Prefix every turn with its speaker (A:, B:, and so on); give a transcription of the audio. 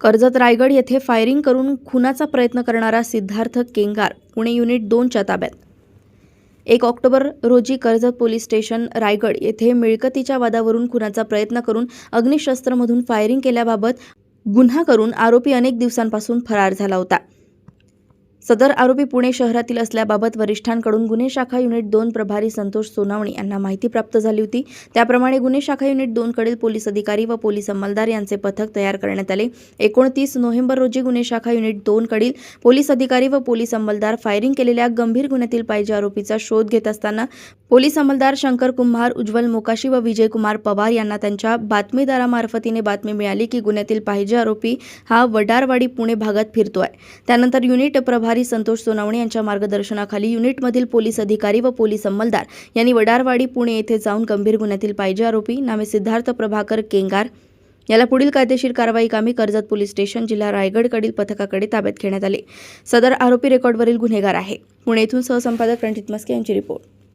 A: कर्जत रायगड येथे फायरिंग करून खुनाचा प्रयत्न करणारा सिद्धार्थ केंगार पुणे युनिट 2च्या ताब्यात। 1 ऑक्टोबर रोजी कर्जत पोलीस स्टेशन रायगड येथे मिळकतीच्या वादावरून खुनाचा प्रयत्न करून अग्निशस्त्रमधून फायरिंग केल्याबाबत गुन्हा करून आरोपी अनेक दिवसांपासून फरार झाला होता। सदर आरोपी पुणे शहरातील असल्याबाबत वरिष्ठांकडून गुन्हे शाखा युनिट 2 प्रभारी संतोष सोनावणे यांना माहिती प्राप्त झाली होती। त्याप्रमाणे गुन्हे शाखा युनिट 2 कडील पोलीस अधिकारी व पोलीस अंमलदार यांचे पथक तयार करण्यात आले। 29 नोव्हेंबर रोजी गुन्हे शाखा युनिट 2 कडील पोलीस अधिकारी व पोलीस अंमलदार फायरिंग केलेल्या गंभीर गुन्ह्यातील पाहिजे आरोपीचा शोध घेत असताना पोलीस अंमलदार शंकर कुंभार, उज्ज्वल मोकाशी व विजय कुमार पवार यांना त्यांच्या बातमीदारामार्फतीने बातमी मिळाली की गुन्ह्यातील पाहिजे आरोपी हा वडारवाडी पुणे भागात फिरतोय। त्यानंतर युनिट प्रभारी संतोष सोनावणे यांच्या मार्गदर्शनाखाली युनिटमधील पोलीस अधिकारी व पोलीस अंमलदार यांनी वडारवाडी पुणे येथे जाऊन गंभीर गुन्ह्यातील पाहिजे आरोपी नामे सिद्धार्थ प्रभाकर केंगार याला पुढील कायदेशीर कारवाई कामी कर्जत पोलीस स्टेशन जिल्हा रायगडकडील पथकाकडे ताब्यात घेण्यात आले। सदर आरोपी रेकॉर्डवरील गुन्हेगार आहे। पुणे येथून सहसंपादक रणजित मस्के यांची रिपोर्ट।